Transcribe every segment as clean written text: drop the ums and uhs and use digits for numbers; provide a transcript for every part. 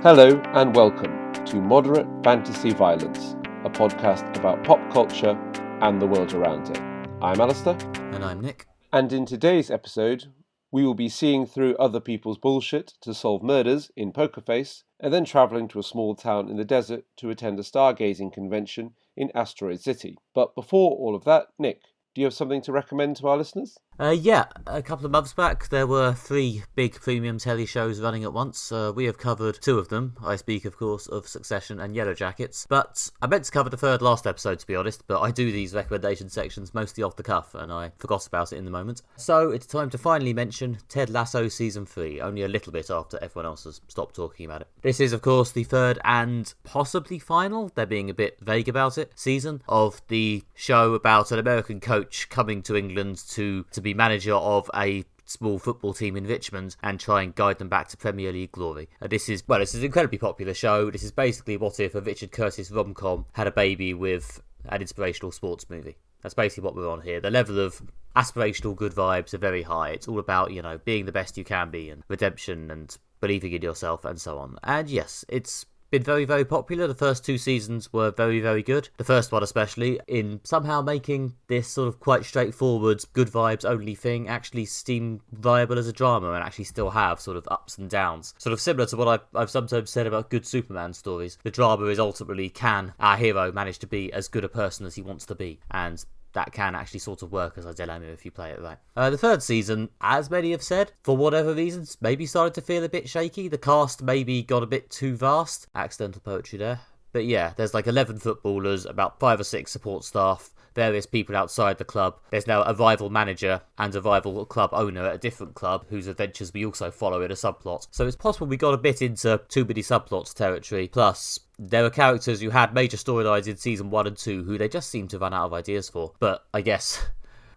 Hello and welcome to Moderate Fantasy Violence, a podcast about pop culture and the world around it. I'm Alistair. And I'm Nick. And in today's episode, we will be seeing through other people's bullshit to solve murders in Poker Face, and then travelling to a small town in the desert to attend a stargazing convention in Asteroid City. But before all of that, Nick, do you have something to recommend to our listeners? A couple of months back there were 3 big premium telly shows running at once. We have covered 2 of them. I speak, of course, of Succession and Yellow Jackets. But I meant to cover the third last episode, to be honest, but I do these recommendation sections mostly off the cuff, and I forgot about it in the moment. So it's time to finally mention Ted Lasso Season 3, only a little bit after everyone else has stopped talking about it. This is, of course, the third and possibly final, they're being a bit vague about it, season of the show about an American coach coming to England to be manager of a small football team in Richmond and try and guide them back to Premier League glory. This is an incredibly popular show. This is basically what if a Richard Curtis rom-com had a baby with an inspirational sports movie. That's basically what we're on here. The level of aspirational good vibes are very high. It's all about, being the best you can be and redemption and believing in yourself and so on. And yes, it's been very, very popular. The first 2 seasons were very, very good. The first one especially, in somehow making this sort of quite straightforward, good vibes only thing actually seem viable as a drama and actually still have sort of ups and downs. Sort of similar to what I've sometimes said about good Superman stories. The drama is ultimately, can our hero manage to be as good a person as he wants to be? And that can actually sort of work as a dilemma if you play it right. The third season, as many have said, for whatever reasons, maybe started to feel a bit shaky. The cast maybe got a bit too vast. Accidental poetry there. But yeah, there's like 11 footballers, about 5 or 6 support staff, various people outside the club. There's now a rival manager and a rival club owner at a different club whose adventures we also follow in a subplot. So it's possible we got a bit into too many subplots territory. Plus, there were characters who had major storylines in season 1 and 2 who they just seemed to run out of ideas for. But I guess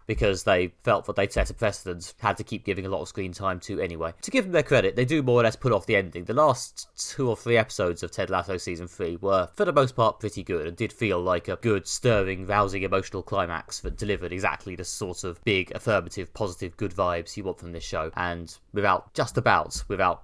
because they felt that they'd set a precedent, had to keep giving a lot of screen time to anyway. To give them their credit, they do more or less pull off the ending. The last 2 or 3 episodes of Ted Lasso Season 3 were, for the most part, pretty good and did feel like a good, stirring, rousing, emotional climax that delivered exactly the sort of big, affirmative, positive, good vibes you want from this show, and without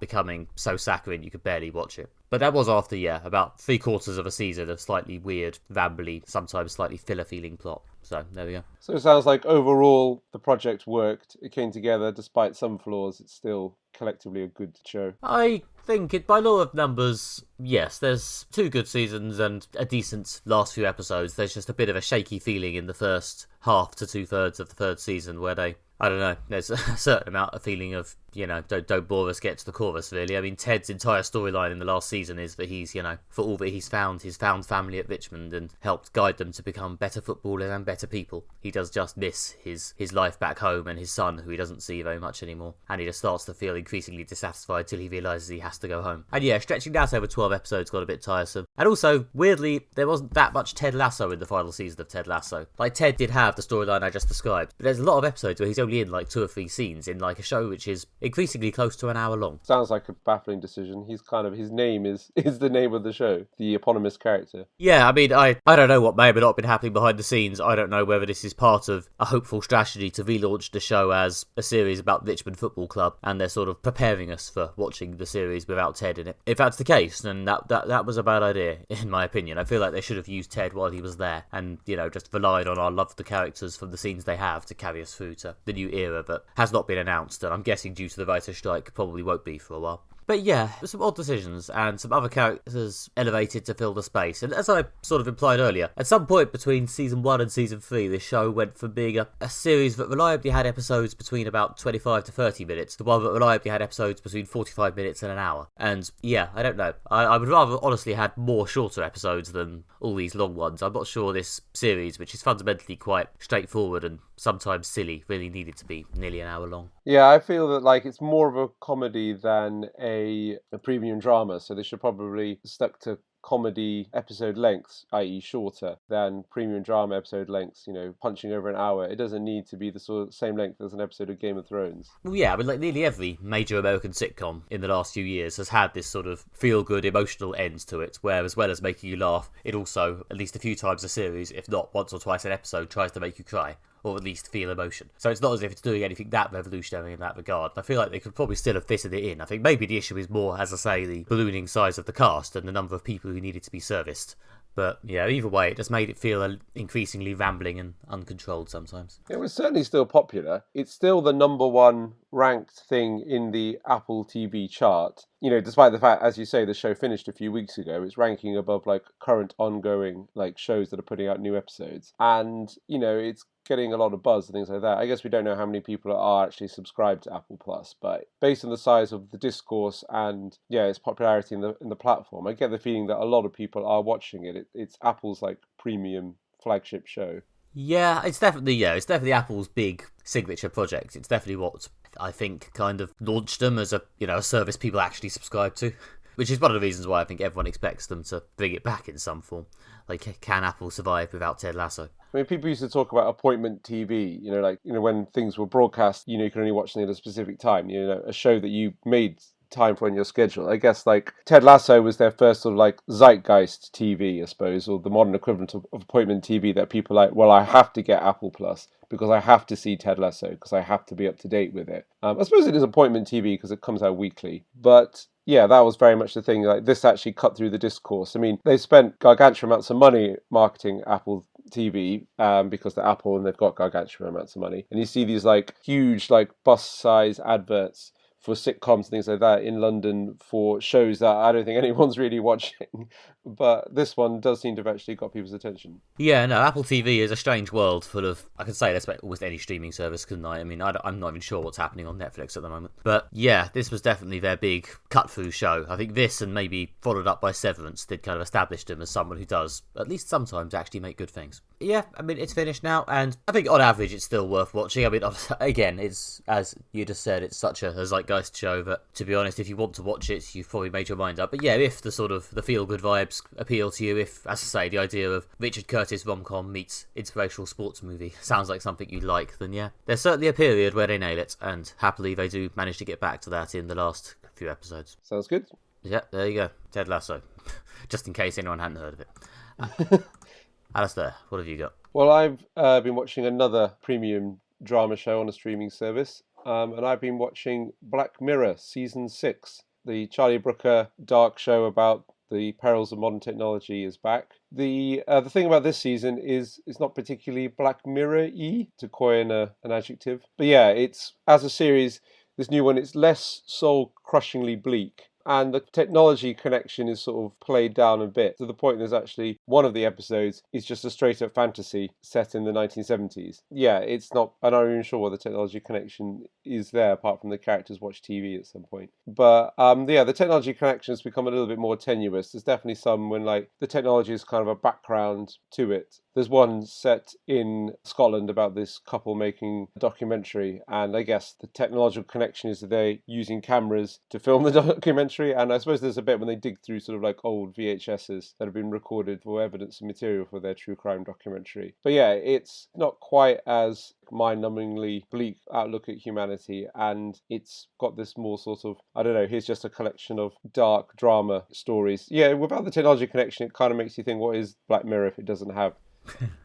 becoming so saccharine you could barely watch it. But that was after, about 3/4 of a season of slightly weird, rambly, sometimes slightly filler-feeling plot. So, there we go. So it sounds like overall the project worked. It came together despite some flaws. It's still collectively a good show. I think it, by law of numbers, yes, there's 2 good seasons and a decent last few episodes. There's just a bit of a shaky feeling in the first half to 2/3 of the third season where there's a certain amount of feeling of, don't bore us, get to the chorus, really. I mean, Ted's entire storyline in the last season is that he's, for all that he's found family at Richmond and helped guide them to become better footballers and better people. He does just miss his life back home and his son, who he doesn't see very much anymore. And he just starts to feel increasingly dissatisfied till he realises he has to go home. And yeah, stretching that over 12 episodes got a bit tiresome. And also, weirdly, there wasn't that much Ted Lasso in the final season of Ted Lasso. Like, Ted did have the storyline I just described, but there's a lot of episodes where he's only in like 2 or 3 scenes in like a show which is increasingly close to an hour long. Sounds like a baffling decision. His name is the name of the show, the eponymous character. Yeah, I mean, I don't know what may or may not have been happening behind the scenes. I don't know whether this is part of a hopeful strategy to relaunch the show as a series about Richmond Football Club, and they're sort of preparing us for watching the series without Ted in it. If that's the case, then that was a bad idea, in my opinion. I feel like they should have used Ted while he was there and, just relied on our love for the characters from the scenes they have to carry us through to the new era that has not been announced, and I'm guessing due to the writer's strike probably won't be for a while. But yeah, some odd decisions and some other characters elevated to fill the space. And as I sort of implied earlier, at some point between season 1 and season 3, this show went from being a series that reliably had episodes between about 25 to 30 minutes to one that reliably had episodes between 45 minutes and an hour. And yeah, I don't know. I would rather honestly had more shorter episodes than all these long ones. I'm not sure this series, which is fundamentally quite straightforward and sometimes silly, really needed to be nearly an hour long. Yeah, I feel that it's more of a comedy than a premium drama, so they should probably stuck to comedy episode lengths, i.e. shorter, than premium drama episode lengths, punching over an hour. It doesn't need to be the sort of same length as an episode of Game of Thrones. Well, yeah, but nearly every major American sitcom in the last few years has had this sort of feel-good, emotional end to it, where as well as making you laugh, it also, at least a few times a series, if not once or twice an episode, tries to make you cry. or at least feel emotion. So it's not as if it's doing anything that revolutionary in that regard. I feel like they could probably still have fitted it in. I think maybe the issue is more, as I say, the ballooning size of the cast and the number of people who needed to be serviced. But yeah, either way, it just made it feel increasingly rambling and uncontrolled sometimes. It was certainly still popular. It's still the number one ranked thing in the Apple TV chart. You know, despite the fact, as you say, the show finished a few weeks ago, it's ranking above like current ongoing like shows that are putting out new episodes. And, you know, it's getting a lot of buzz and things like that. I guess we don't know how many people are actually subscribed to Apple Plus, but based on the size of the discourse and its popularity in the platform, I get the feeling that a lot of people are watching it. It's Apple's like premium flagship show. Yeah, it's definitely Apple's big signature project. It's definitely what I think kind of launched them as a service people actually subscribe to, which is one of the reasons why I think everyone expects them to bring it back in some form. Like, can Apple survive without Ted Lasso? I mean, people used to talk about appointment TV, when things were broadcast, you can only watch them at a specific time, a show that you made time for in your schedule. I guess, like, Ted Lasso was their first sort of, like, zeitgeist TV, I suppose, or the modern equivalent of appointment TV that people are like, well, I have to get Apple Plus because I have to see Ted Lasso, because I have to be up to date with it. I suppose it is appointment TV because it comes out weekly, but yeah, that was very much the thing. Like, this actually cut through the discourse. I mean, they spent gargantuan amounts of money marketing Apple TV because they're Apple and they've got gargantuan amounts of money. And you see these like huge like bus-size adverts for sitcoms and things like that in London for shows that I don't think anyone's really watching. But this one does seem to have actually got people's attention. Yeah, no, Apple TV is a strange world full of, I can say this about almost any streaming service, couldn't I? I mean, I'm not even sure what's happening on Netflix at the moment. But yeah, this was definitely their big cut-through show. I think this, and maybe followed up by Severance, did kind of establish them as someone who does, at least sometimes, actually make good things. Yeah, I mean, it's finished now, and I think on average it's still worth watching. I mean, again, it's, as you just said, it's such a zeitgeist show that, to be honest, if you want to watch it, you've probably made your mind up. But yeah, if the sort of the feel-good vibes appeal to you, if, as I say, the idea of Richard Curtis rom-com meets inspirational sports movie sounds like something you like, then yeah, there's certainly a period where they nail it, and happily they do manage to get back to that in the last few episodes. Sounds good. Yeah, there you go. Ted Lasso. Just in case anyone hadn't heard of it. Alistair, what have you got? Well, I've been watching another premium drama show on a streaming service, and I've been watching Black Mirror Season 6. The Charlie Brooker dark show about the perils of modern technology is back. The thing about this season is it's not particularly Black Mirror-y, to coin an adjective. But yeah, it's, as a series, this new one, it's less soul-crushingly bleak. And the technology connection is sort of played down a bit, to the point there's actually one of the episodes is just a straight-up fantasy set in the 1970s. Yeah, it's not, I'm not even sure what the technology connection is there, apart from the characters watch TV at some point. But yeah, the technology connection has become a little bit more tenuous. There's definitely some when like the technology is kind of a background to it. There's one set in Scotland about this couple making a documentary, and I guess the technological connection is that they're using cameras to film the documentary, and I suppose there's a bit when they dig through sort of like old VHSs that have been recorded for evidence and material for their true crime documentary. But yeah, it's not quite as mind-numbingly bleak outlook at humanity, and it's got this more sort of, I don't know, here's just a collection of dark drama stories. Yeah, without the technology connection, it kind of makes you think, what is Black Mirror if it doesn't have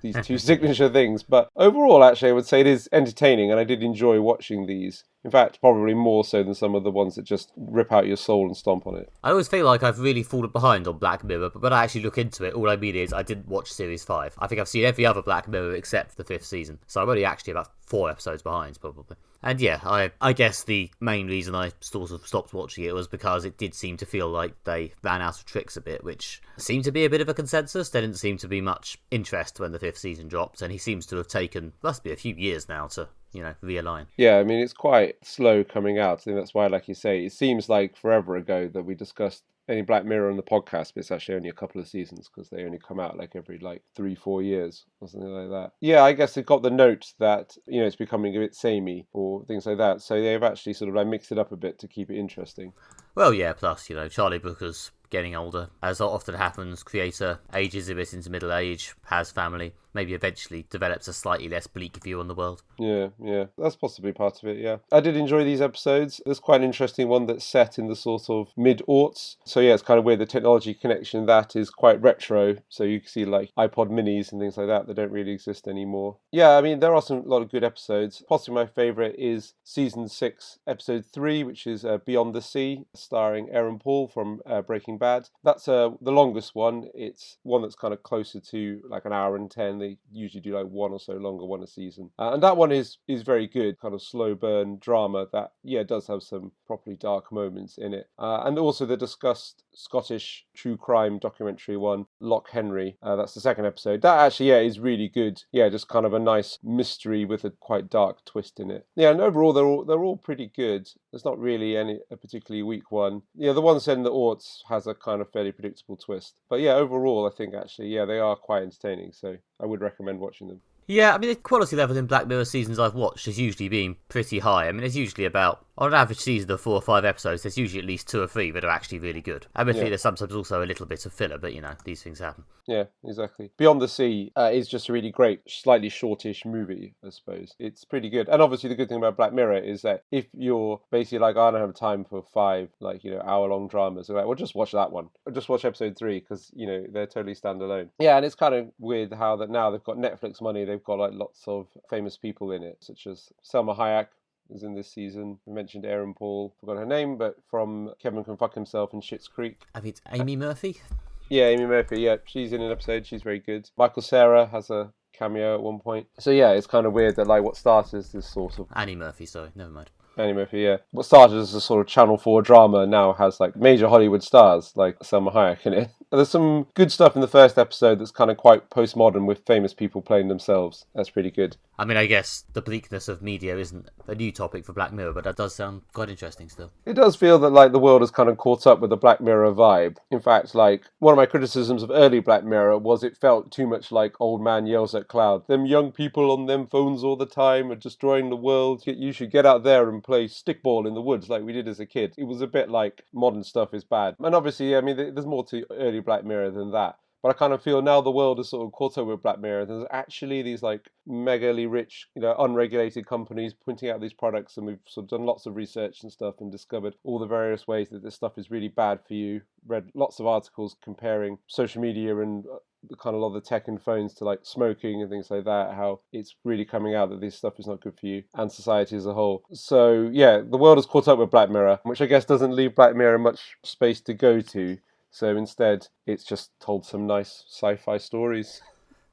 these two signature things? But overall, actually, I would say it is entertaining, and I did enjoy watching these. In fact, probably more so than some of the ones that just rip out your soul and stomp on it. I always feel like I've really fallen behind on Black Mirror, but when I actually look into it, all I mean is I didn't watch Series 5. I think I've seen every other Black Mirror except the 5th season, so I'm only actually about 4 episodes behind, probably. And yeah, I guess the main reason I sort of stopped watching it was because it did seem to feel like they ran out of tricks a bit, which seemed to be a bit of a consensus. There didn't seem to be much interest when the 5th season dropped, and he seems to have taken, must be a few years now to realign. Yeah, I mean, it's quite slow coming out. I think that's why, like you say, it seems like forever ago that we discussed any Black Mirror on the podcast, but it's actually only a couple of seasons because they only come out like every like 3-4 years or something like that. Yeah, I guess they've got the note that, it's becoming a bit samey or things like that. So they've actually sort of like mixed it up a bit to keep it interesting. Well, yeah, plus, Charlie Brooker's getting older. As often happens, creator ages a bit into middle age, has family, maybe eventually develops a slightly less bleak view on the world. Yeah, that's possibly part of it, yeah. I did enjoy these episodes. There's quite an interesting one that's set in the sort of mid-aughts. So yeah, it's kind of weird. The technology connection in that is quite retro. So you can see like iPod minis and things like that that don't really exist anymore. Yeah, I mean, there are a lot of good episodes. Possibly my favourite is Season 6, Episode 3, which is Beyond the Sea, starring Aaron Paul from Breaking Bad. That's the longest one. It's one that's kind of closer to like an hour and 10. They usually do like one or so longer one a season. And that one is very good, kind of slow burn drama that, yeah, does have some properly dark moments in it. And also the discussed Scottish true crime documentary one, Loch Henry. That's the second episode. That actually, yeah, is really good. Yeah, just kind of a nice mystery with a quite dark twist in it. Yeah, and overall they're all pretty good. There's not really a particularly weak one. Yeah, the one set in the aughts has a kind of fairly predictable twist. But yeah, overall I think actually, yeah, they are quite entertaining. So I would recommend watching them. Yeah, I mean, the quality level in Black Mirror seasons I've watched has usually been pretty high. I mean, there's usually about, on an average season of 4 or 5 episodes, there's usually at least 2 or 3 that are actually really good. Admittedly, there's sometimes also a little bit of filler, but, these things happen. Yeah, exactly. Beyond the Sea is just a really great, slightly shortish movie, I suppose. It's pretty good. And obviously the good thing about Black Mirror is that if you're basically like, I don't have time for 5, hour-long dramas, so like, well, just watch that one. Or just watch episode 3, because, they're totally standalone. Yeah, and it's kind of weird how that now they've got Netflix money, they've got like lots of famous people in it, such as Selma Hayek is in this season. We mentioned Aaron Paul, forgot her name, but from Kevin Can Fuck Himself in Schitt's Creek. I mean, it's Amy Murphy? Yeah, Amy Murphy, yeah, she's in an episode, she's very good. Michael Cera has a cameo at one point. So yeah, it's kind of weird that like what started as this sort of... Annie Murphy, sorry, never mind. Annie Murphy, yeah. What started as a sort of Channel 4 drama now has like major Hollywood stars like Selma Hayek in it. And there's some good stuff in the first episode that's kind of quite postmodern with famous people playing themselves. That's pretty good. I mean, I guess the bleakness of media isn't a new topic for Black Mirror, but that does sound quite interesting still. It does feel that like the world has kind of caught up with the Black Mirror vibe. In fact, like one of my criticisms of early Black Mirror was it felt too much like Old Man Yells at Cloud. Them young people on them phones all the time are destroying the world. You should get out there and play stickball in the woods like we did as a kid. It was a bit like modern stuff is bad. And obviously, I mean, there's more to early Black Mirror than that. But I kind of feel now the world is sort of caught up with Black Mirror. There's actually these like megally rich, unregulated companies pointing out these products, and we've sort of done lots of research and stuff and discovered all the various ways that this stuff is really bad for you. Read lots of articles comparing social media and the kind of lot of the tech in phones to like smoking and things like that, how it's really coming out that this stuff is not good for you and society as a whole. So yeah, the world has caught up with Black Mirror, which I guess doesn't leave Black Mirror much space to go to. So instead, it's just told some nice sci-fi stories.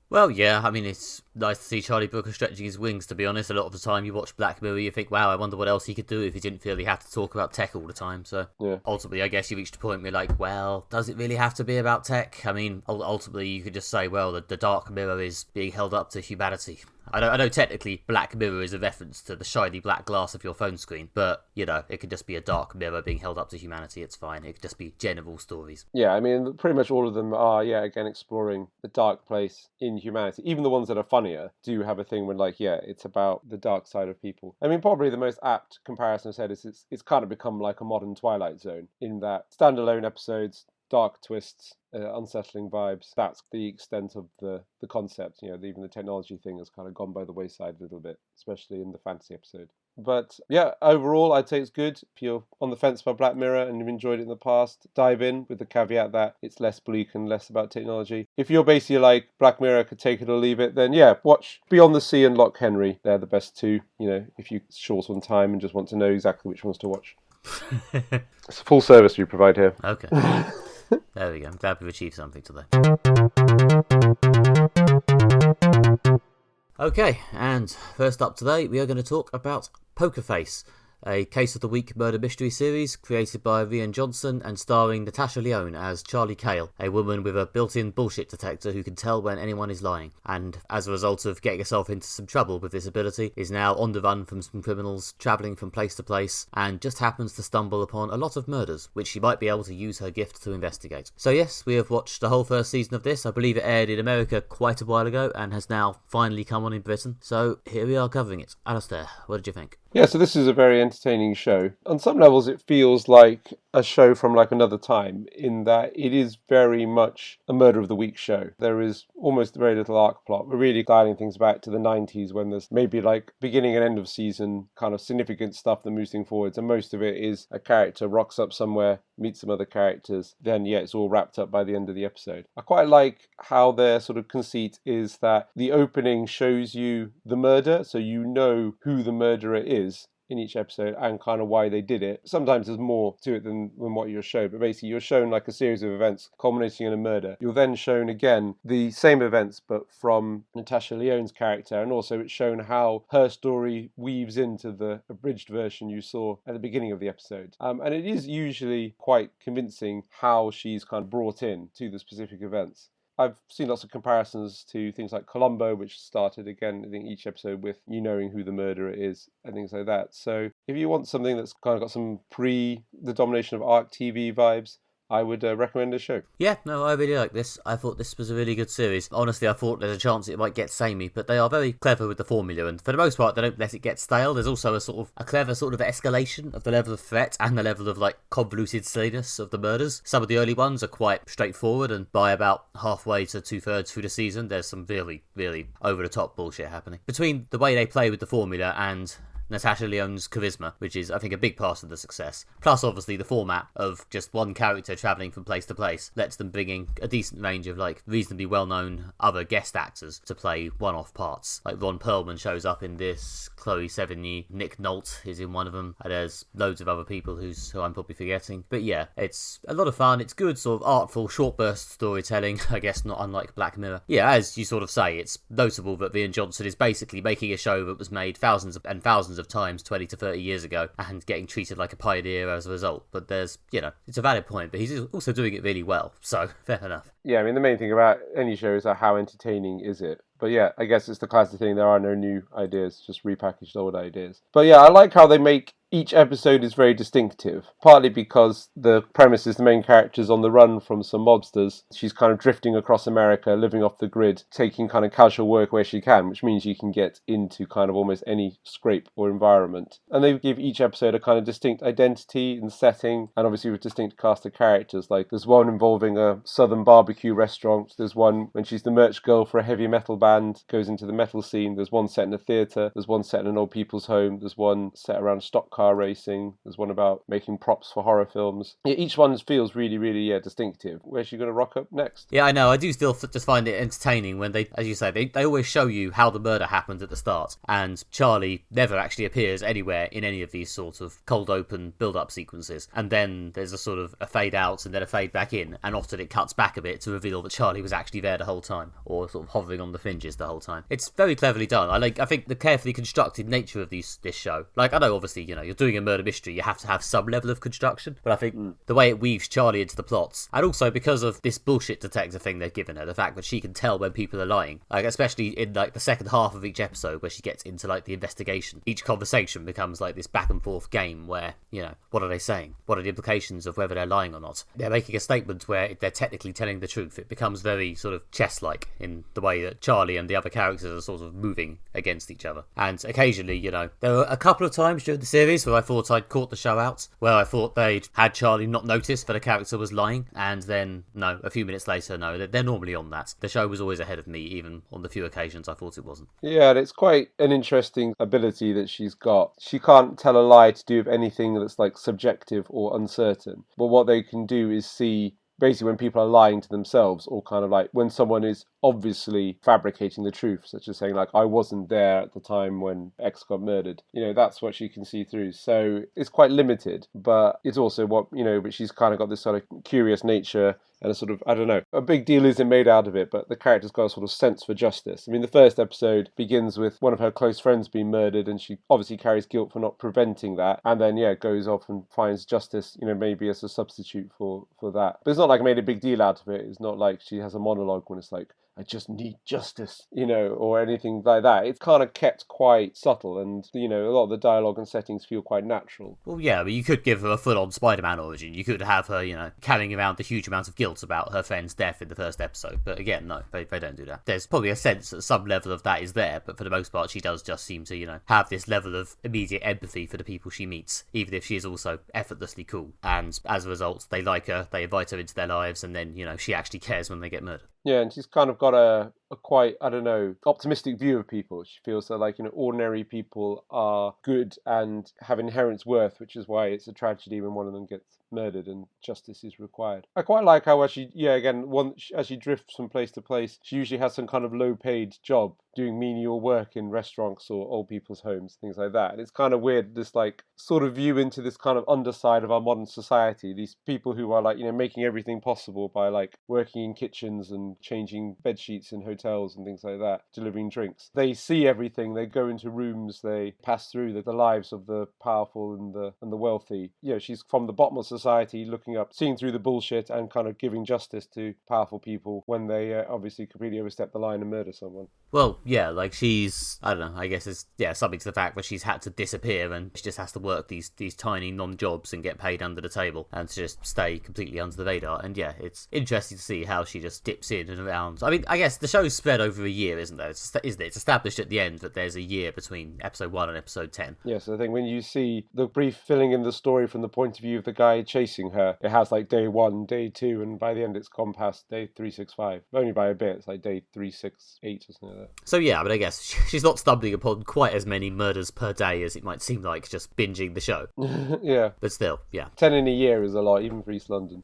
Well, yeah, I mean, it's nice to see Charlie Brooker stretching his wings, to be honest. A lot of the time you watch Black Mirror, you think, wow, I wonder what else he could do if he didn't feel he had to talk about tech all the time. So yeah. Ultimately, I guess you reached a point where you're like, well, does it really have to be about tech? I mean, ultimately, you could just say, well, the dark mirror is being held up to humanity. I know technically Black Mirror is a reference to the shiny black glass of your phone screen, but, it could just be a dark mirror being held up to humanity. It's fine. It could just be general stories. Yeah, I mean, pretty much all of them are, again, exploring the dark place in humanity. Even the ones that are funnier do have a thing when, like, it's about the dark side of people. I mean, probably the most apt comparison I've said is it's kind of become like a modern Twilight Zone in that standalone episodes, dark twists, unsettling vibes. That's the extent of the concept. Even the technology thing has kind of gone by the wayside a little bit, especially in the fantasy episode. But yeah, overall, I'd say it's good. If you're on the fence about Black Mirror and you've enjoyed it in the past, dive in with the caveat that it's less bleak and less about technology. If you're basically like Black Mirror, could take it or leave it, then yeah, watch Beyond the Sea and Loch Henry. They're the best two, if you're short on time and just want to know exactly which ones to watch. It's a full service we provide here. Okay. There we go. I'm glad we've achieved something today. Okay, and first up today, we are going to talk about Poker Face, a Case of the Week murder mystery series created by Rian Johnson and starring Natasha Lyonne as Charlie Cale, a woman with a built-in bullshit detector who can tell when anyone is lying, and as a result of getting herself into some trouble with this ability, is now on the run from some criminals, travelling from place to place, and just happens to stumble upon a lot of murders, which she might be able to use her gift to investigate. So yes, we have watched the whole first season of this. I believe it aired in America quite a while ago, and has now finally come on in Britain, so here we are covering it. Alistair, what did you think? Yeah, so this is a very entertaining show. On some levels, it feels like a show from like another time, in that it is very much a murder of the week show. There is almost very little arc plot. We're really guiding things back to the 90s, when there's maybe like beginning and end of season kind of significant stuff that moves things forwards, and most of it is a character rocks up somewhere, meets some other characters, then it's all wrapped up by the end of the episode. I quite like how their sort of conceit is that the opening shows you the murder, so you know who the murderer is in each episode and kind of why they did it. Sometimes there's more to it than what you're shown, but basically you're shown like a series of events culminating in a murder. You're then shown again the same events but from Natasha Lyonne's character, and also it's shown how her story weaves into the abridged version you saw at the beginning of the episode. And it is usually quite convincing how she's kind of brought in to the specific events. I've seen lots of comparisons to things like Columbo, which started again, I think, each episode with you knowing who the murderer is and things like that. So if you want something that's kind of got some the domination of ARC TV vibes, I would recommend this show. Yeah, no, I really like this. I thought this was a really good series. Honestly, I thought there's a chance it might get samey, but they are very clever with the formula, and for the most part, they don't let it get stale. There's also a clever sort of escalation of the level of threat and the level of like convoluted silliness of the murders. Some of the early ones are quite straightforward, and by about halfway to 2/3 through the season, there's some really, really over-the-top bullshit happening. Between the way they play with the formula and Natasha Lyonne's charisma, which is, I think, a big part of the success. Plus, obviously, the format of just one character travelling from place to place lets them bring in a decent range of, like, reasonably well-known other guest actors to play one-off parts. Like, Ron Perlman shows up in this, Chloe Sevigny, Nick Nolte is in one of them, and there's loads of other people who I'm probably forgetting. But yeah, it's a lot of fun. It's good, sort of artful, short burst storytelling, I guess not unlike Black Mirror. Yeah, as you sort of say, it's notable that Rian Johnson is basically making a show that was made thousands and thousands of times 20 to 30 years ago and getting treated like a pioneer as a result. But there's, it's a valid point, but he's also doing it really well, so fair enough. Yeah, I mean, the main thing about any show is how entertaining is it. But yeah, I guess it's the classic thing. There are no new ideas, just repackaged old ideas. But yeah, I like how they make each episode is very distinctive, partly because the premise is the main character's on the run from some mobsters. She's kind of drifting across America, living off the grid, taking kind of casual work where she can, which means you can get into kind of almost any scrape or environment. And they give each episode a kind of distinct identity and setting, and obviously with distinct cast of characters. Like there's one involving a southern barbecue restaurant, there's one when she's the merch girl for a heavy metal band, goes into the metal scene, there's one set in a theatre, there's one set in an old people's home, there's one set around stock car racing, there's one about making props for horror films. Yeah, each one feels really, really distinctive. Where's she going to rock up next? Yeah, I know. I do still just find it entertaining when they, as you say, they always show you how the murder happened at the start, and Charlie never actually appears anywhere in any of these sort of cold open build-up sequences, and then there's a sort of a fade out and then a fade back in, and often it cuts back a bit to reveal that Charlie was actually there the whole time, or sort of hovering on the fringes the whole time. It's very cleverly done. I think the carefully constructed nature of this show, like I know obviously you're doing a murder mystery, you have to have some level of construction, but I think the way it weaves Charlie into the plots, and also because of this bullshit detector thing they've given her, the fact that she can tell when people are lying, like especially in like the second half of each episode where she gets into like the investigation, each conversation becomes like this back and forth game where what are they saying, what are the implications of whether they're lying or not. They're making a statement where they're technically telling the truth. It becomes very sort of chess-like in the way that Charlie and the other characters are sort of moving against each other. And occasionally, there were a couple of times during the series where I thought I'd caught the show out, where I thought they'd had Charlie not notice that a character was lying, and then, no, a few minutes later, no, they're normally on that. The show was always ahead of me, even on the few occasions I thought it wasn't. Yeah, and it's quite an interesting ability that she's got. She can't tell a lie to do with anything that's like subjective or uncertain, but what they can do is see basically when people are lying to themselves, or kind of like when someone is obviously fabricating the truth, such as saying like, I wasn't there at the time when X got murdered. That's what she can see through. So it's quite limited, but it's also but she's kind of got this sort of curious nature and a sort of, I don't know, a big deal isn't made out of it, but the character's got a sort of sense for justice. I mean, the first episode begins with one of her close friends being murdered, and she obviously carries guilt for not preventing that, and then, goes off and finds justice, maybe as a substitute for that. But it's not like I made a big deal out of it. It's not like she has a monologue when it's like, I just need justice, or anything like that. It's kind of kept quite subtle, and a lot of the dialogue and settings feel quite natural. Well, yeah, but you could give her a full-on Spider-Man origin. You could have her, carrying around the huge amount of guilt about her friend's death in the first episode. But again, no, they don't do that. There's probably a sense that some level of that is there, but for the most part, she does just seem to, have this level of immediate empathy for the people she meets, even if she is also effortlessly cool. And as a result, they like her, they invite her into their lives, and then, she actually cares when they get murdered. Yeah, and she's kind of got a quite, I don't know, optimistic view of people. She feels that, like, ordinary people are good and have inherent worth, which is why it's a tragedy when one of them gets murdered and justice is required. I quite like how, as she drifts from place to place, she usually has some kind of low-paid job doing menial work in restaurants or old people's homes, things like that. And it's kind of weird, this, like, sort of view into this kind of underside of our modern society. These people who are, like, making everything possible by, like, working in kitchens and changing bed sheets in hotels and things like that, delivering drinks. They see everything. They go into rooms. They pass through the lives of the powerful and the wealthy. She's from the bottom of society, looking up, seeing through the bullshit, and kind of giving justice to powerful people when they obviously completely overstep the line and murder someone. Well, yeah, like she's, I don't know, I guess it's, something to the fact that she's had to disappear and she just has to work these tiny non-jobs and get paid under the table and to just stay completely under the radar. And yeah, it's interesting to see how she just dips in and around. I mean, I guess the show's spread over a year, isn't there? Isn't it? It's established at the end that there's a year between episode 1 and episode 10. Yes, I think when you see the brief filling in the story from the point of view of the guy chasing her, it has like day 1, day 2, and by the end it's gone past day 365. Only by a bit, it's like day 368 or something like that. So yeah, but I guess she's not stumbling upon quite as many murders per day as it might seem like just binging the show. Yeah. But still, yeah. 10 in a year is a lot, even for East London.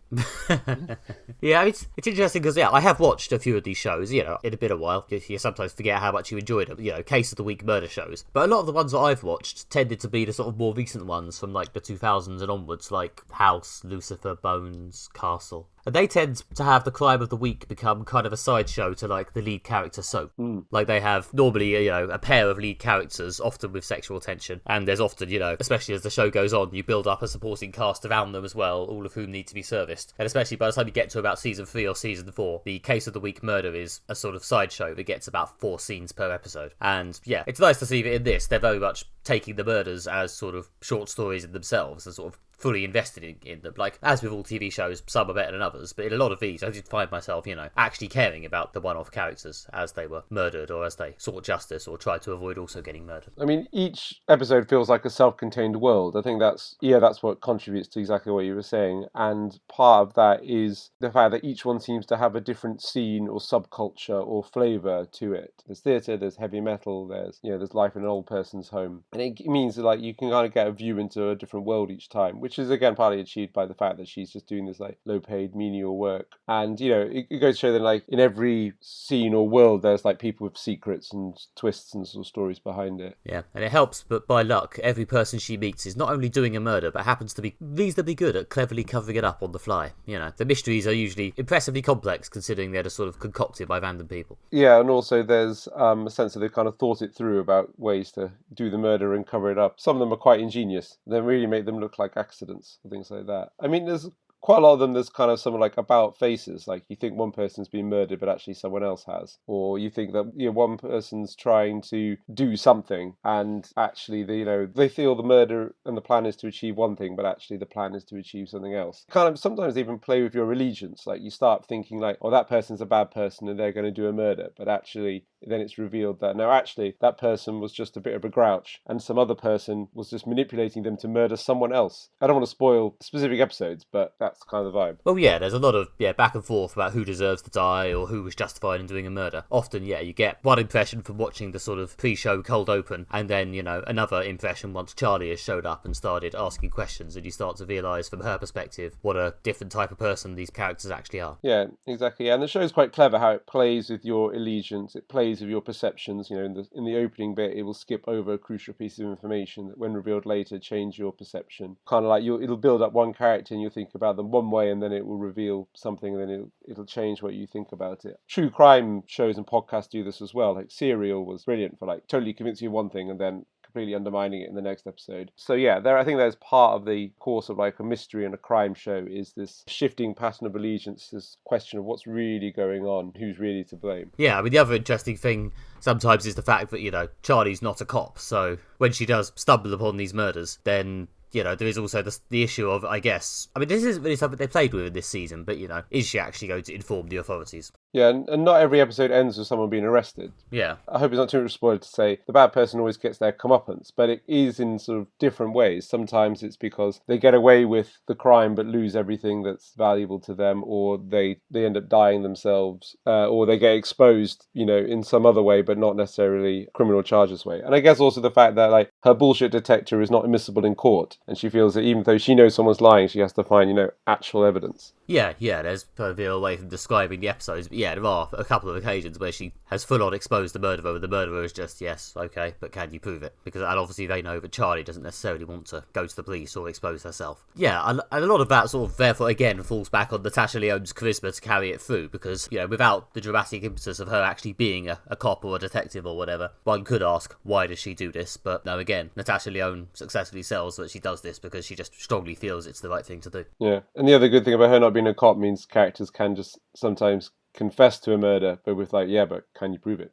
Yeah, it's interesting because, I have watched a few of these shows, in a bit of a while. You sometimes forget how much you enjoyed them, case of the week murder shows. But a lot of the ones that I've watched tended to be the sort of more recent ones from like the 2000s and onwards, like House, Lucifer, Bones, Castle. And they tend to have the crime of the week become kind of a sideshow to like the lead character soap. Like they have normally, a pair of lead characters, often with sexual tension. And there's often, especially as the show goes on, you build up a supporting cast around them as well, all of whom need to be serviced. And especially by the time you get to about season 3 or season 4, the case of the week murder is a sort of sideshow that gets about 4 scenes per episode. And yeah, it's nice to see that in this, they're very much taking the murders as sort of short stories in themselves and sort of fully invested in them. Like, as with all TV shows, some are better than others, but in a lot of these, I did find myself, actually caring about the one-off characters as they were murdered or as they sought justice or tried to avoid also getting murdered. I mean, each episode feels like a self-contained world. I think that's what contributes to exactly what you were saying, and part of that is the fact that each one seems to have a different scene or subculture or flavour to it. There's theatre, there's heavy metal, there's life in an old person's home, and it means that, like, you can kind of get a view into a different world each time, which is again partly achieved by the fact that she's just doing this like low-paid menial work. And it goes to show that, like, in every scene or world there's like people with secrets and twists and sort of stories behind it. Yeah, and it helps, but by luck, every person she meets is not only doing a murder, but happens to be reasonably good at cleverly covering it up on the fly. The mysteries are usually impressively complex, considering they're just sort of concocted by random people. Yeah, and also there's a sense that they've kind of thought it through about ways to do the murder and cover it up. Some of them are quite ingenious. They really make them look like accidents and things like that. I mean, there's quite a lot of them, there's kind of some like about faces, like you think one person's been murdered but actually someone else has, or you think that one person's trying to do something and actually they feel the murder and the plan is to achieve one thing, but actually the plan is to achieve something else. Kind of sometimes even play with your allegiance, like you start thinking like, oh, that person's a bad person and they're going to do a murder, but actually then it's revealed that no, actually that person was just a bit of a grouch and some other person was just manipulating them to murder someone else. I don't want to spoil specific episodes, but that's kind of the vibe. Well, yeah, there's a lot of back and forth about who deserves to die or who was justified in doing a murder. Often, you get one impression from watching the sort of pre-show cold open, and then, another impression once Charlie has showed up and started asking questions, and you start to realise from her perspective what a different type of person these characters actually are. Yeah, exactly. And the show's quite clever how it plays with your allegiance, it plays with your perceptions. In the opening bit, it will skip over a crucial piece of information that, when revealed later, change your perception. Kind of like it'll build up one character and you'll think about them one way, and then it will reveal something, and then it'll change what you think about it. True crime shows and podcasts do this as well. Like Serial was brilliant for like totally convincing you of one thing and then completely undermining it in the next episode. So yeah, I think that's part of the course of like a mystery and a crime show, is this shifting pattern of allegiance, this question of what's really going on, who's really to blame. Yeah, I mean, the other interesting thing sometimes is the fact that, Charlie's not a cop, so when she does stumble upon these murders, then there is also the issue of, I guess, I mean, this isn't really something they played with in this season, but, is she actually going to inform the authorities? Yeah, and not every episode ends with someone being arrested. Yeah. I hope it's not too much spoiler to say the bad person always gets their comeuppance, but it is in sort of different ways. Sometimes it's because they get away with the crime but lose everything that's valuable to them, or they end up dying themselves, or they get exposed, in some other way, but not necessarily criminal charges way. And I guess also the fact that like her bullshit detector is not admissible in court, and she feels that even though she knows someone's lying, she has to find, actual evidence. Yeah, there's probably a way from describing the episodes, but yeah, there are a couple of occasions where she has full-on exposed the murderer, and the murderer is just, yes, okay, but can you prove it? Because and obviously they know that Charlie doesn't necessarily want to go to the police or expose herself. Yeah, and a lot of that sort of, therefore, again, falls back on Natasha Lyonne's charisma to carry it through, because, without the dramatic impetus of her actually being a cop or a detective or whatever, one could ask, why does she do this? But no, again, Natasha Lyonne successfully sells that she does this because she just strongly feels it's the right thing to do. Yeah, and the other good thing about her not being a cop means characters can just sometimes confess to a murder, but with like, yeah, but can you prove it?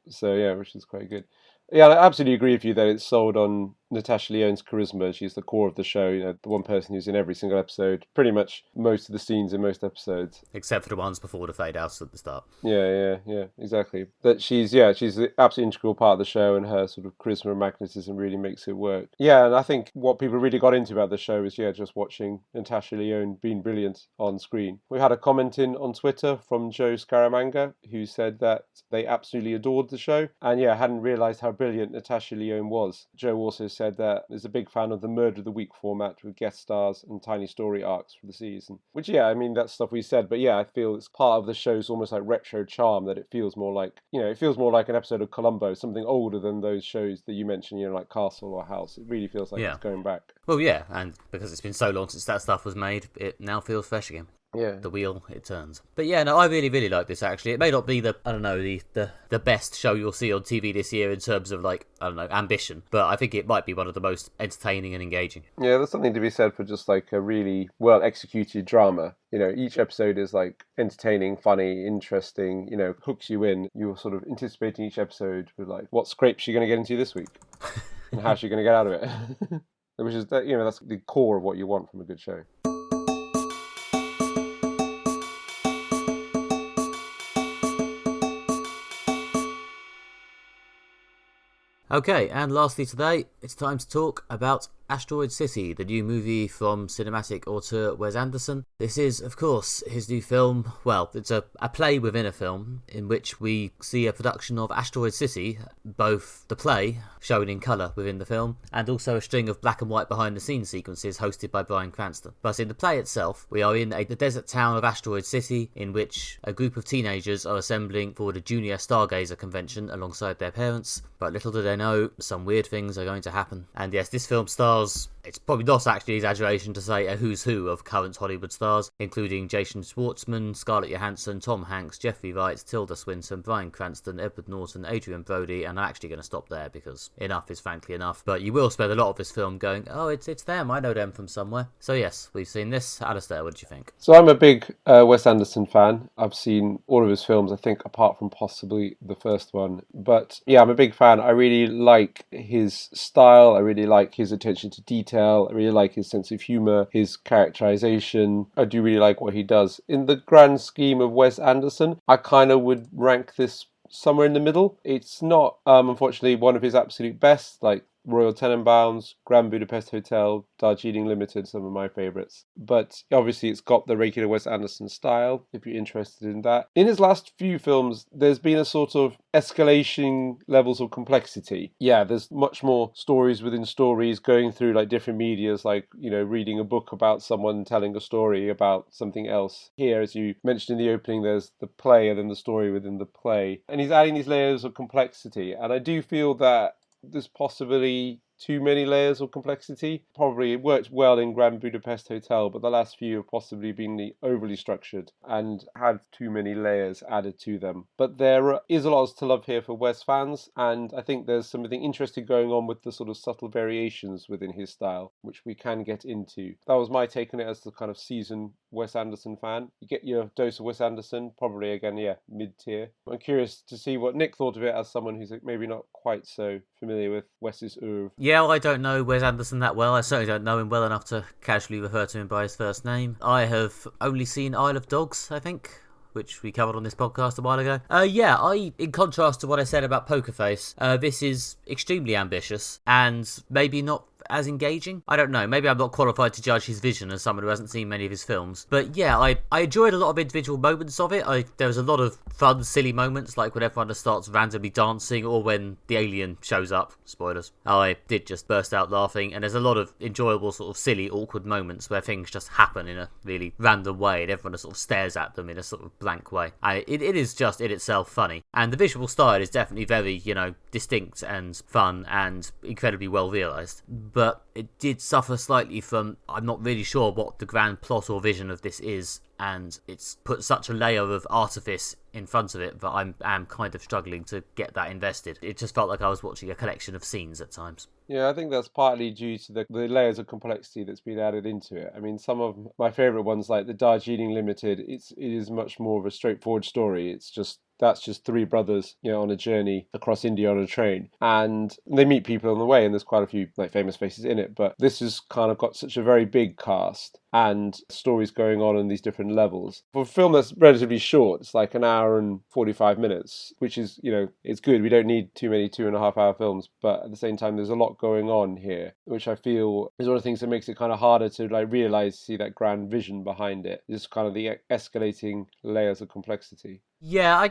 So yeah, which is quite good. Yeah, I absolutely agree with you that it's sold on Natasha Lyonne's charisma. She's the core of the show, the one person who's in every single episode, pretty much most of the scenes in most episodes. Except for the ones before the fade outs at the start. Yeah, exactly. That she's the absolutely integral part of the show, and her sort of charisma and magnetism really makes it work. Yeah, and I think what people really got into about the show is, just watching Natasha Lyonne being brilliant on screen. We had a comment in on Twitter from Joe Scaramanga, who said that they absolutely adored the show, and hadn't realised how brilliant Natasha Lyonne was. Joe also said that he's a big fan of the Murder of the Week format with guest stars and tiny story arcs for the season. Which, I mean, that's stuff we said, but I feel it's part of the show's almost like retro charm, that it feels more like, it feels more like an episode of Columbo, something older than those shows that you mentioned, like Castle or House. It really feels like it's going back. Well, yeah, and because it's been so long since that stuff was made, it now feels fresh again. Yeah. The wheel, it turns. But yeah, no, I really, really like this, actually. It may not be the best show you'll see on TV this year in terms of, ambition, but I think it might be one of the most entertaining and engaging. Yeah, there's something to be said for just, a really well-executed drama. Each episode is, entertaining, funny, interesting, hooks you in. You're sort of anticipating each episode with, what scrape she's going to get into this week? And how's she going to get out of it? Which is, that's the core of what you want from a good show. Okay, and lastly today, it's time to talk about Asteroid City, the new movie from cinematic auteur Wes Anderson. This is, of course, his new film. Well, it's a play within a film in which we see a production of Asteroid City, both the play, shown in colour within the film, and also a string of black and white behind-the-scenes sequences hosted by Bryan Cranston. But in the play itself, we are in the desert town of Asteroid City, in which a group of teenagers are assembling for the Junior Stargazer convention alongside their parents. But little do they know, some weird things are going to happen. And yes, this film stars, it's probably not actually exaggeration to say, a who's who of current Hollywood stars, including Jason Schwartzman, Scarlett Johansson, Tom Hanks, Jeffrey Wright, Tilda Swinton, Bryan Cranston, Edward Norton, Adrian Brody, and I'm actually going to stop there because enough is frankly enough. But you will spend a lot of this film going, oh, it's them, I know them from somewhere. So yes, we've seen this. Alistair, what did you think? So I'm a big Wes Anderson fan. I've seen all of his films, I think, apart from possibly the first one. But I'm a big fan. I really like his style. I really like his attention to detail. I really like his sense of humour, his characterization. I do really like what he does. In the grand scheme of Wes Anderson, I kind of would rank this somewhere in the middle. It's not, unfortunately, one of his absolute best, like Royal Tenenbaums, Grand Budapest Hotel, Darjeeling Limited, some of my favourites. But obviously it's got the regular Wes Anderson style, if you're interested in that. In his last few films, there's been a sort of escalation levels of complexity. Yeah, there's much more stories within stories going through different medias, reading a book about someone telling a story about something else. Here, as you mentioned in the opening, there's the play and then the story within the play. And he's adding these layers of complexity. And I do feel that there's possibly too many layers of complexity. Probably it worked well in Grand Budapest Hotel, but the last few have possibly been overly structured and had too many layers added to them. But there is a lot to love here for Wes fans, and I think there's something interesting going on with the sort of subtle variations within his style, which we can get into. That was my take on it as the kind of seasoned Wes Anderson fan. You get your dose of Wes Anderson, probably again, yeah, mid-tier. I'm curious to see what Nick thought of it as someone who's maybe not quite so familiar with Wes's oeuvre. Yeah, well, I don't know Wes Anderson that well. I certainly don't know him well enough to casually refer to him by his first name. I have only seen Isle of Dogs, I think, which we covered on this podcast a while ago. In contrast to what I said about Poker Face, this is extremely ambitious and maybe not as engaging. I don't know, maybe I'm not qualified to judge his vision as someone who hasn't seen many of his films. But yeah, I enjoyed a lot of individual moments of it. There was a lot of fun, silly moments, like when everyone just starts randomly dancing or when the alien shows up. Spoilers. I did just burst out laughing, and there's a lot of enjoyable sort of silly, awkward moments where things just happen in a really random way and everyone just sort of stares at them in a sort of blank way. It is just in itself funny. And the visual style is definitely very, distinct and fun and incredibly well realised. But it did suffer slightly from, I'm not really sure what the grand plot or vision of this is, and it's put such a layer of artifice in front of it that I am kind of struggling to get that invested. It just felt like I was watching a collection of scenes at times. Yeah, I think that's partly due to the layers of complexity that's been added into it. I mean, some of my favourite ones, like the Darjeeling Limited, it is much more of a straightforward story. That's just three brothers, on a journey across India on a train, and they meet people on the way, and there's quite a few famous faces in it. But this has kind of got such a very big cast and stories going on in these different levels. For a film that's relatively short, it's like an hour and 45 minutes, which is, it's good. We don't need too many 2.5 hour films, but at the same time, there's a lot going on here, which I feel is one of the things that makes it kind of harder to see that grand vision behind it. Just kind of the escalating layers of complexity. Yeah,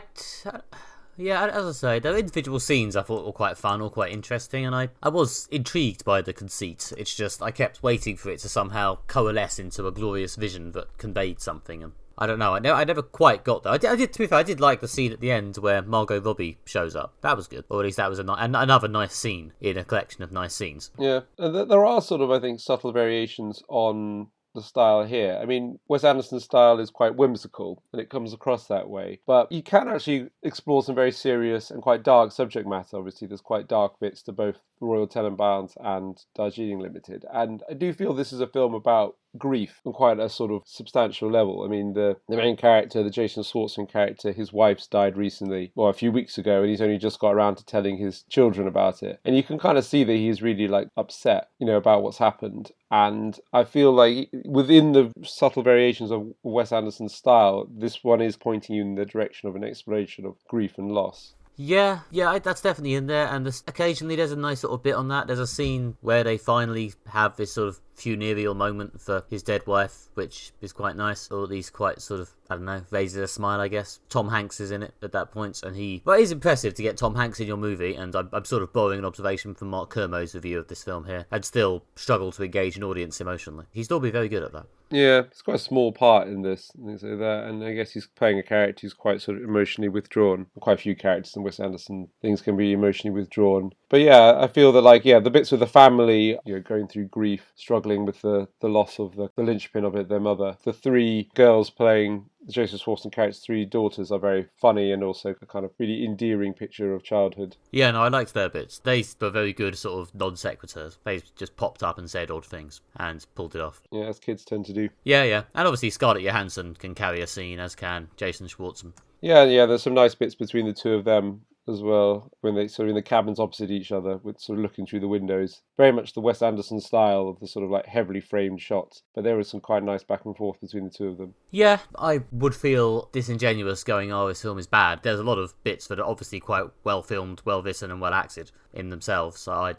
as I say, the individual scenes I thought were quite fun or quite interesting, and I was intrigued by the conceit. It's just I kept waiting for it to somehow coalesce into a glorious vision that conveyed something, and I don't know. I never quite got there. To be fair, I did like the scene at the end where Margot Robbie shows up. That was good, or at least that was another nice scene in a collection of nice scenes. Yeah, there are sort of, I think, subtle variations on the style here. I mean, Wes Anderson's style is quite whimsical, and it comes across that way. But you can actually explore some very serious and quite dark subject matter. Obviously, there's quite dark bits to both The Royal Tenenbaums and Darjeeling Limited. And I do feel this is a film about grief on quite a sort of substantial level. I mean, the main character, the Jason Schwartzman character, his wife's died recently, a few weeks ago, and he's only just got around to telling his children about it. And you can kind of see that he's really upset, about what's happened. And I feel like within the subtle variations of Wes Anderson's style, this one is pointing you in the direction of an exploration of grief and loss. Yeah, that's definitely in there, and occasionally there's a nice sort of bit on that. There's a scene where they finally have this sort of funereal moment for his dead wife, which is quite nice, or at least quite sort of, I don't know, raises a smile, I guess. Tom Hanks is in it at that point, and it is impressive to get Tom Hanks in your movie, and I'm sort of borrowing an observation from Mark Kermode's review of this film here, and still struggle to engage an audience emotionally. He's still be very good at that. Yeah, it's quite a small part in this, and I guess he's playing a character who's quite sort of emotionally withdrawn. Quite a few characters in Wes Anderson, things can be emotionally withdrawn. But yeah, I feel that the bits with the family, going through grief, struggling with the loss of the linchpin of it, their mother. The three girls playing the Joseph Swartzman character's three daughters are very funny and also a kind of really endearing picture of childhood. Yeah, no, I liked their bits. They were very good sort of non-sequiturs. They just popped up and said odd things and pulled it off. Yeah, as kids tend to do. Yeah. And obviously Scarlett Johansson can carry a scene, as can Jason Schwartzman. Yeah, there's some nice bits between the two of them as well, when they sort of in the cabins opposite each other, with sort of looking through the windows. Very much the Wes Anderson style of the sort of heavily framed shots, but there was some quite nice back and forth between the two of them. Yeah, I would feel disingenuous going, this film is bad. There's a lot of bits that are obviously quite well filmed, well written, and well acted in themselves, so I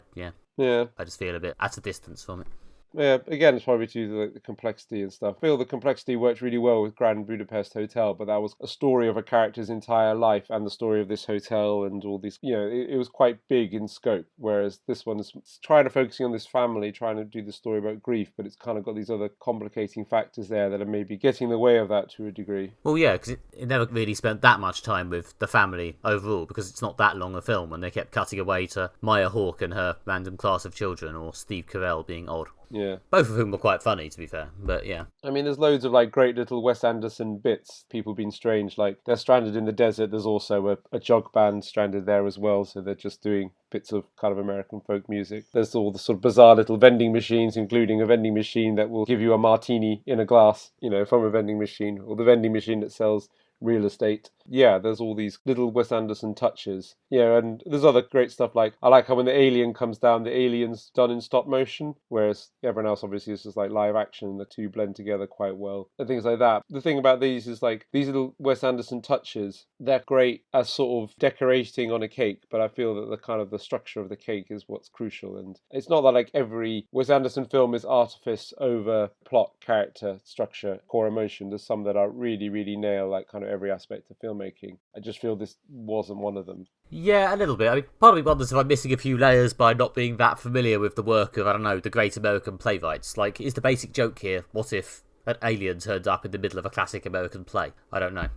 just feel a bit at a distance from it. Yeah, again, it's probably due to the complexity and stuff. I feel the complexity worked really well with Grand Budapest Hotel, but that was a story of a character's entire life and the story of this hotel and all these, it was quite big in scope, whereas this one is trying to focusing on this family, trying to do the story about grief, but it's kind of got these other complicating factors there that are maybe getting in the way of that to a degree. Well, yeah, because it never really spent that much time with the family overall, because it's not that long a film, and they kept cutting away to Maya Hawke and her random class of children, or Steve Carell being old. Yeah. Both of whom were quite funny, to be fair, but yeah. I mean, there's loads of like great little Wes Anderson bits, people being strange, like they're stranded in the desert. There's also a jog band stranded there as well, so they're just doing bits of kind of American folk music. There's all the sort of bizarre little vending machines, including a vending machine that will give you a martini in a glass, from a vending machine, or the vending machine that sells real estate. Yeah, there's all these little Wes Anderson touches. Yeah, and there's other great stuff like, I like how when the alien comes down, the alien's done in stop motion, whereas everyone else obviously is just like live action, and the two blend together quite well, and things like that. The thing about these is like, these little Wes Anderson touches, they're great as sort of decorating on a cake, but I feel that the kind of the structure of the cake is what's crucial, and it's not that like every Wes Anderson film is artifice over plot, character, structure, core emotion. There's some that are really, really nail like kind of every aspect of filmmaking. I just feel this wasn't one of them. Yeah, a little bit. I mean, part of me wonders if I'm missing a few layers by not being that familiar with the work of, I don't know, the great American playwrights. Like, is the basic joke here, what if an alien turned up in the middle of a classic American play? I don't know.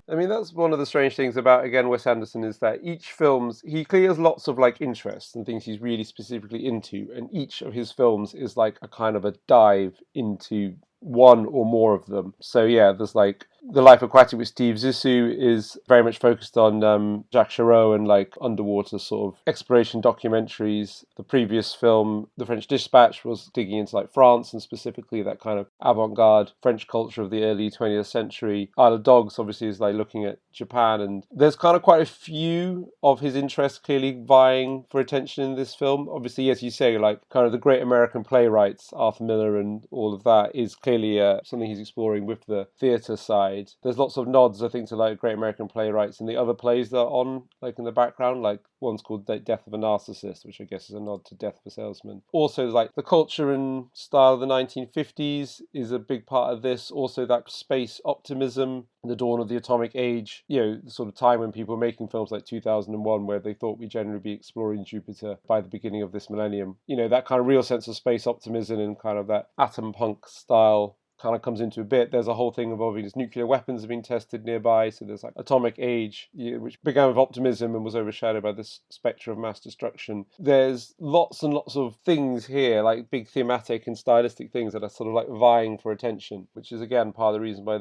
I mean, that's one of the strange things about, again, Wes Anderson, is that each films, he clears lots of, like, interests and things he's really specifically into, and each of his films is, like, a kind of a dive into one or more of them. So, yeah, there's, like, The Life Aquatic with Steve Zissou is very much focused on Jacques Chirac and, like, underwater sort of exploration documentaries. The previous film, The French Dispatch, was digging into, like, France and specifically that kind of avant-garde French culture of the early 20th century. Isle of Dogs, obviously, is, like, looking at Japan, and there's kind of quite a few of his interests clearly vying for attention in this film. Obviously, as you say, like, kind of the great American playwrights, Arthur Miller and all of that, is clearly something he's exploring with the theatre side. There's lots of nods, I think, to like great American playwrights and the other plays that are on, like in the background, like one's called Death of a Narcissist, which I guess is a nod to Death of a Salesman. Also, like the culture and style of the 1950s is a big part of this. Also, that space optimism, the dawn of the atomic age, the sort of time when people were making films like 2001, where they thought we'd generally be exploring Jupiter by the beginning of this millennium. That kind of real sense of space optimism and kind of that atom punk style kind of comes into a bit. There's a whole thing involving his nuclear weapons have been tested nearby, so there's like atomic age, which began with optimism and was overshadowed by this spectre of mass destruction. There's lots and lots of things here, like big thematic and stylistic things that are sort of like vying for attention, which is again part of the reason why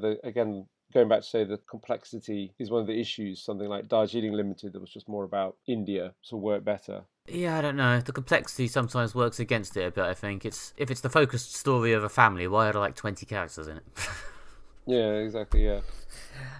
going back to say the complexity is one of the issues. Something like Darjeeling Limited that was just more about India to work better. Yeah, I don't know. The complexity sometimes works against it a bit, I think. If it's the focused story of a family, why are there like 20 characters in it? Yeah, exactly, yeah.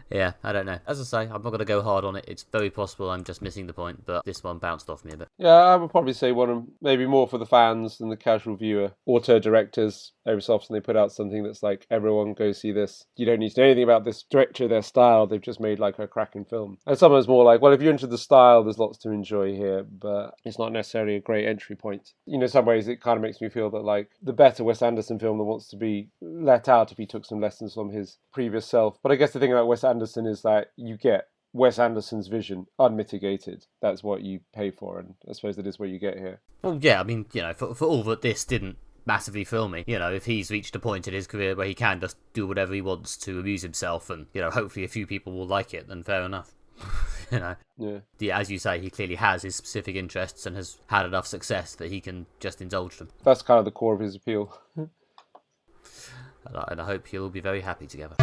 Yeah, I don't know. As I say, I'm not going to go hard on it. It's very possible I'm just missing the point, but this one bounced off me a bit. Yeah, I would probably say one, maybe more for the fans than the casual viewer. Auteur directors, every so often they put out something that's like, everyone go see this. You don't need to know anything about this director, their style. They've just made like a cracking film. And sometimes more like, well, if you're into the style, there's lots to enjoy here, but it's not necessarily a great entry point. In some ways, it kind of makes me feel that like the better Wes Anderson film that wants to be let out if he took some lessons from his previous self. But I guess the thing about Wes Anderson is that you get Wes Anderson's vision unmitigated. That's what you pay for, and I suppose that is what you get here. Well, yeah, I mean, for all that this didn't massively fill me, if he's reached a point in his career where he can just do whatever he wants to amuse himself, and hopefully a few people will like it, then fair enough. Yeah, as you say, he clearly has his specific interests and has had enough success that he can just indulge them. That's kind of the core of his appeal. And I hope you'll all be very happy together.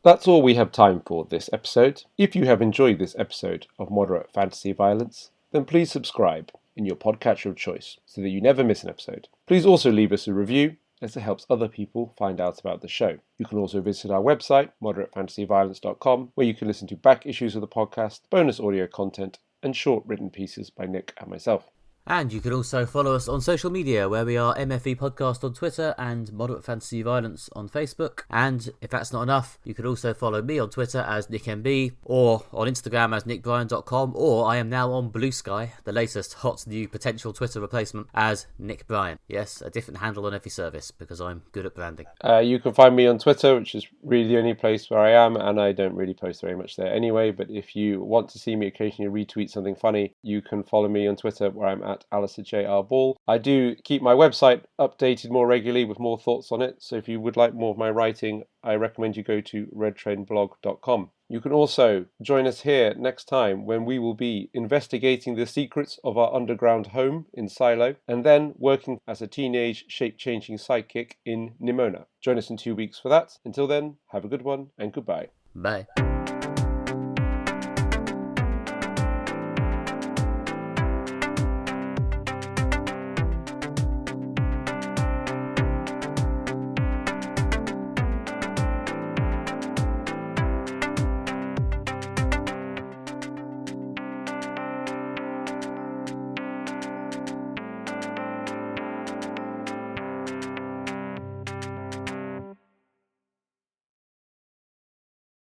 That's all we have time for this episode. If you have enjoyed this episode of Moderate Fantasy Violence, then please subscribe in your podcatcher of choice so that you never miss an episode. Please also leave us a review, as it helps other people find out about the show. You can also visit our website, moderatefantasyviolence.com, where you can listen to back issues of the podcast, bonus audio content, and short written pieces by Nick and myself. And you can also follow us on social media, where we are MFV Podcast on Twitter and Moderate Fantasy Violence on Facebook. And if that's not enough, you can also follow me on Twitter as NickMB, or on Instagram as nickbryan.com, or I am now on Blue Sky, the latest hot new potential Twitter replacement, as Nick Bryan. Yes, a different handle on every service, because I'm good at branding. You can find me on Twitter, which is really the only place where I am, and I don't really post very much there anyway, but if you want to see me occasionally retweet something funny, you can follow me on Twitter, where I'm at Alistair J.R. Ball. I do keep my website updated more regularly with more thoughts on it, so if you would like more of my writing, I recommend you go to redtrainblog.com. You can also join us here next time when we will be investigating the secrets of our underground home in Silo, and then working as a teenage shape-changing sidekick in Nimona. Join us in 2 weeks for that. Until then, have a good one, and goodbye. Bye.